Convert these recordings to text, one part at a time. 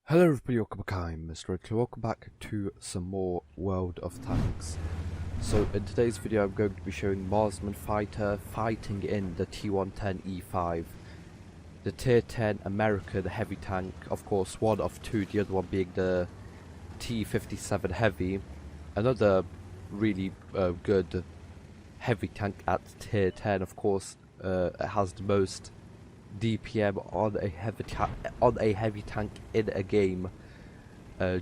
Hello everybody, welcome back. I'm MrRedClaw. Welcome back to some more World of Tanks. So in today's video I'm going to be showing Marksman Fighter fighting in the T110E5. The Tier 10 American heavy tank, of course one of two, the other one being the T57 Heavy. Another really good heavy tank at Tier 10, of course. It has the most DPM on a heavy tank in a game,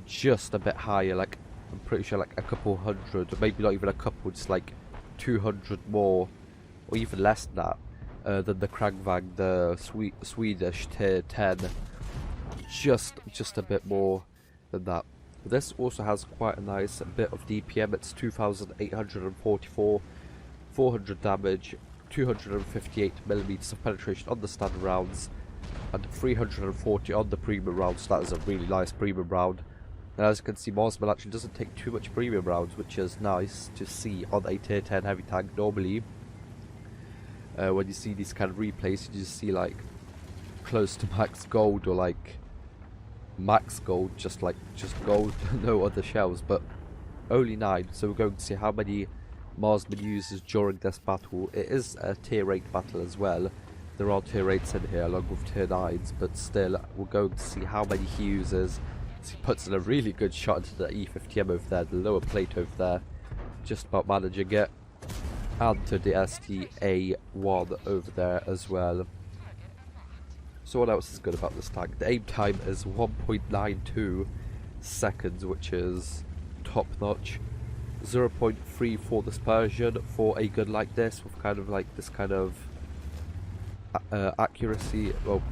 just a bit higher, like I'm pretty sure like a couple hundred, maybe not even a couple, just like 200 more, or even less than that, than the Kragvang, the Swedish Tier 10, just a bit more than that. But this also has quite a nice bit of DPM. It's 2,844, 400 damage, 258mm of penetration on the standard rounds, and 340 on the premium rounds. So that is a really nice premium round. And as you can see, Marksman actually doesn't take too much premium rounds, which is nice to see on a tier 10 heavy tank. Normally, when you see these kind of replays, you just see like close to max gold, or like max gold, just gold, no other shells, but only 9. So we're going to see how many Marksman uses during this battle. It is a tier 8 battle as well. There are tier 8s in here along with tier 9s, but still we're going to see how many he uses. So he puts in a really good shot into the E50M over there, the lower plate over there, just about managing it, and to the STA1 over there as well. So what else is good about this tank? The aim time is 1.92 seconds, which is top notch. 0.3 for dispersion for a gun like this, with kind of like this kind of accuracy. Well,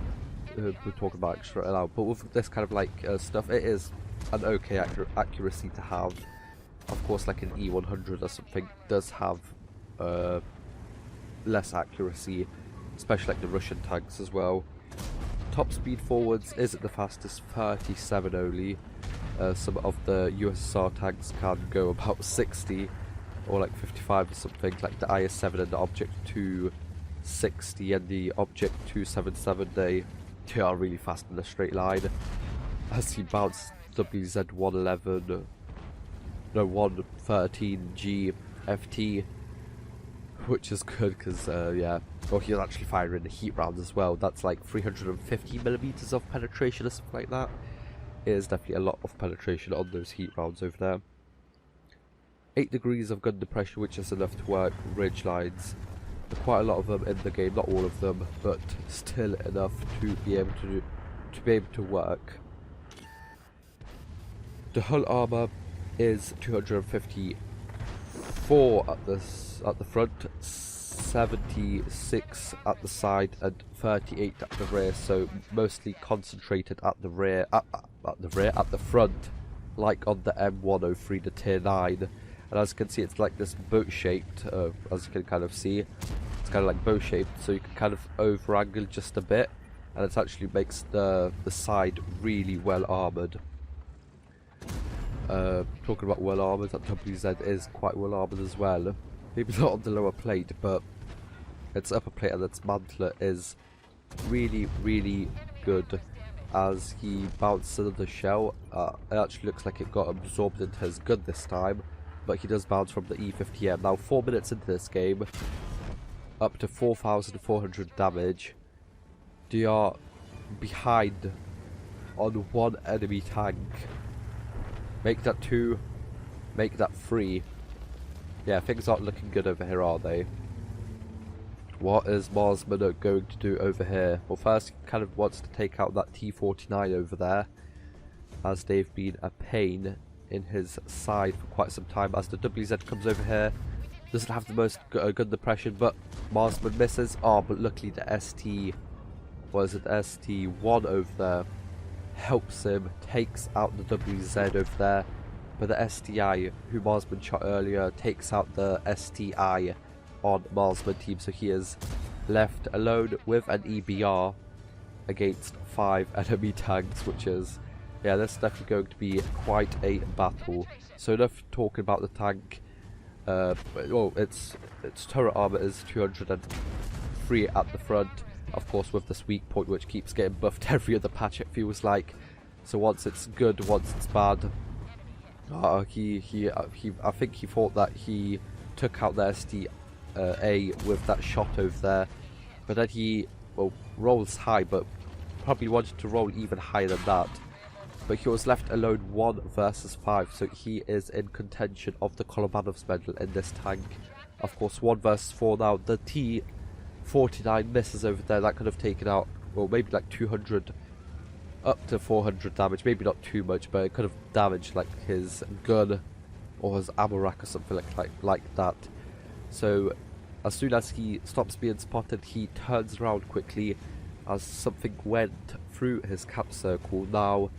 we'll talk about extra now, but with this kind of like stuff, it is an okay accuracy to have. Of course, like an E100 or something does have less accuracy, especially like the Russian tanks as well. Top speed forwards isn't the fastest, 37 only. Some of the USSR tanks can go about 60 or like 55 or something, like the IS-7 and the Object 260 and the Object 277. They are really fast in a straight line. As he bounced WZ-111, no, 113G FT, which is good because yeah, well, he's actually firing the heat rounds as well. That's like 350mm of penetration or something like that. It is definitely a lot of penetration on those heat rounds over there. 8 degrees of gun depression, which is enough to work ridge lines. There are quite a lot of them in the game, not all of them, but still enough to be able to work. The hull armor is 254 at the front, 76 at the side, and 38 at the rear. So mostly concentrated at the rear, at the front, like on the M103, the tier 9. And as you can see, it's like this boat shaped. As you can kind of see, it's kind of like boat shaped, so you can kind of over angle just a bit, and it actually makes the side really well armored. Talking about well armored, that WZ is quite well armored as well. Maybe not on the lower plate, but its upper plate and its mantler is really good. As he bounced another shell, it actually looks like it got absorbed into his gun this time, but he does bounce from the E50M. Now 4 minutes into this game, up to 4,400 damage. They are behind on one enemy tank. Make that 2, make that 3. Yeah, things aren't looking good over here, are they? What is Marksman going to do over here? Well, first he kind of wants to take out that T49 over there, as they've been a pain in his side for quite some time. As the WZ comes over here, doesn't have the most gun depression, but Marksman misses. Oh, but luckily the ST1 over there helps him, takes out the WZ over there. But the STI, who Marksman shot earlier, takes out the STI on Marksman team, so he is left alone with an EBR against 5 enemy tanks, which is, yeah, this is definitely going to be quite a battle. So enough talking about the tank. Well, its turret armor is 203 at the front, of course with this weak point which keeps getting buffed every other patch, it feels like. So once it's good, once it's bad. I think he thought that he took out the SDA with that shot over there, but then he, well, rolls high, but probably wanted to roll even higher than that. But he was left alone 1 versus 5, so he is in contention of the Kolobанов's medal in this tank. Of course, 1 versus 4 now. The T-49 misses over there. That could have taken out, well, maybe like 200 up to 400 damage. Maybe not too much, but it could have damaged like his gun or his ammo rack or something like that. So as soon as he stops being spotted, he turns around quickly as something went through his cap circle. Now,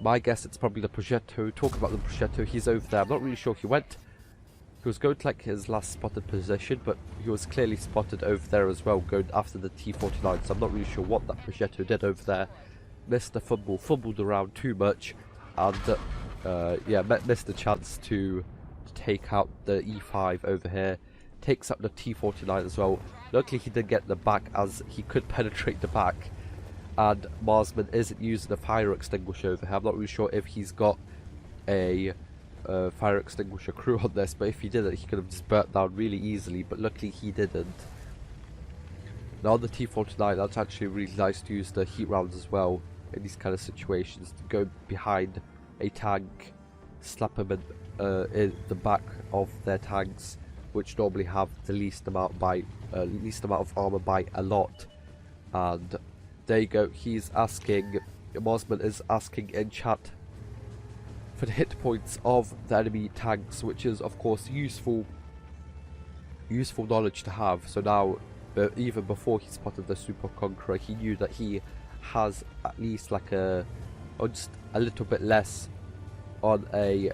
my guess it's probably the Progetto. Talk about the Progetto, he's over there. I'm not really sure. He was going to like his last spotted position, but he was clearly spotted over there as well, going after the T-49. So I'm not really sure what that Progetto did over there. Missed the fumbled around too much, and yeah, missed the chance to take out the E5 over here. Takes up the T-49 as well. Luckily he did get the back, as he could penetrate the back, and Marsman isn't using a fire extinguisher over here. I'm not really sure if he's got a fire extinguisher crew on this, but if he did it, he could have just burnt down really easily, but luckily he didn't. Now on the T-49, that's actually really nice to use the heat rounds as well in these kind of situations, to go behind a tank, slap them in the back of their tanks, which normally have the least amount of armor by a lot. And there you go, he's asking, Marsman is asking in chat for the hit points of the enemy tanks, which is of course useful knowledge to have. So now, even before he spotted the Super Conqueror, he knew that he has at least like or just a little bit less on a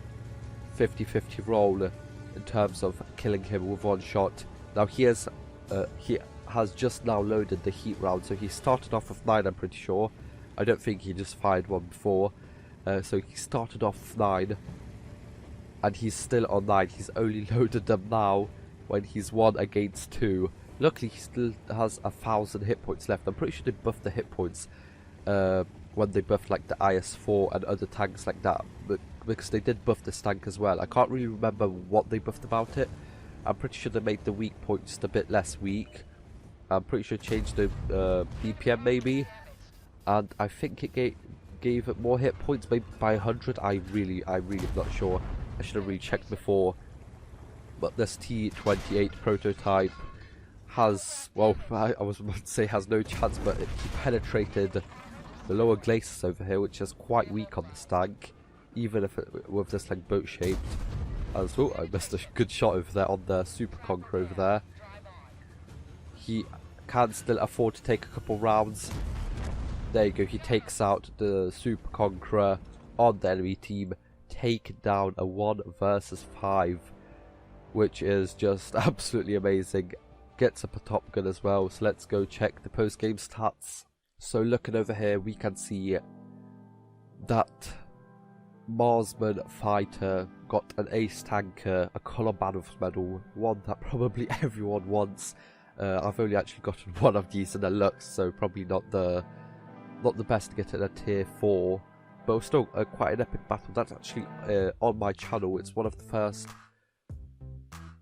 50-50 roll in terms of killing him with 1 shot. Now he has just now loaded the heat round, so he started off with 9, I'm pretty sure. I don't think he just fired one before. So he started off with 9, and he's still on 9. He's only loaded them now when he's 1 against 2. Luckily he still has 1,000 hit points left. I'm pretty sure they buffed the hit points when they buffed like the IS-4 and other tanks like that, but because they did buff this tank as well. I can't really remember what they buffed about it. I'm pretty sure they made the weak point just a bit less weak. I'm pretty sure it changed the BPM maybe, and I think it gave it more hit points, maybe by 100. I really am not sure. I should have really checked before. But this T-28 prototype has, well, I was about to say has no chance, but he penetrated the lower glacis over here, which is quite weak on this tank, even if with this like boat shaped. As well, I missed a good shot over there on the Super Conqueror over there. He can still afford to take a couple rounds. There you go, he takes out the Super Conqueror on the enemy team, taking down a 1 versus 5, which is just absolutely amazing. Gets up a Top Gun as well, so let's go check the post-game stats. So looking over here, we can see that Marsman fighter got an ace tanker, a Kolobанов's medal, one that probably everyone wants. I've only actually gotten 1 of these in a Lux, so probably not the best to get in a tier 4, but still quite an epic battle. That's actually on my channel. It's one of the first,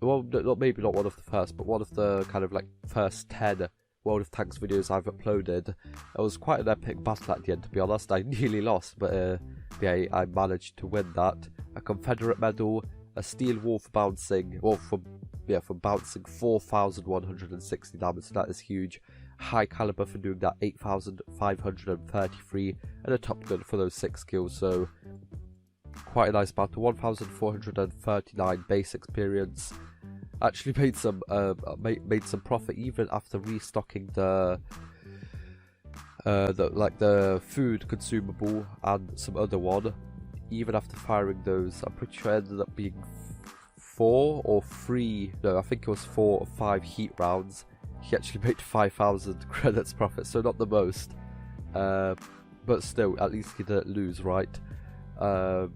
well, maybe not one of the first, but one of the kind of like first 10 World of Tanks videos I've uploaded. It was quite an epic battle at the end, to be honest. I nearly lost, but yeah, I managed to win that. A Confederate medal, a steel wall for bouncing, or for bouncing 4,160 damage, so that is huge. High caliber for doing that, 8,533, and a Top Gun for those 6 kills, so quite a nice battle. 1,439 base experience. Actually made some profit even after restocking the food consumable and some other one. Even after firing those, I'm pretty sure it ended up being 4 or 3. No, I think it was 4 or 5 heat rounds. He actually made 5,000 credits profit, so not the most, but still, at least he didn't lose, right?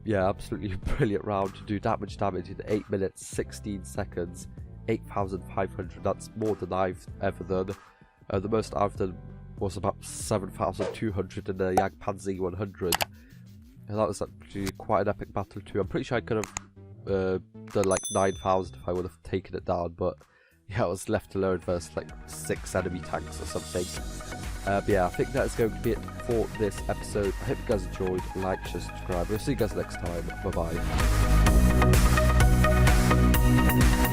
Yeah, absolutely brilliant round to do that much damage in 8 minutes 16 seconds. 8,500, that's more than I've ever done. The most I've done was about 7,200 in the Jagdpanzer 100. And that was actually quite an epic battle too. I'm pretty sure I could have done like 9,000 if I would have taken it down, but yeah, I was left alone versus like 6 enemy tanks or something. But yeah, I think that is going to be it for this episode. I hope you guys enjoyed. Like, share, subscribe. We'll see you guys next time. Bye bye.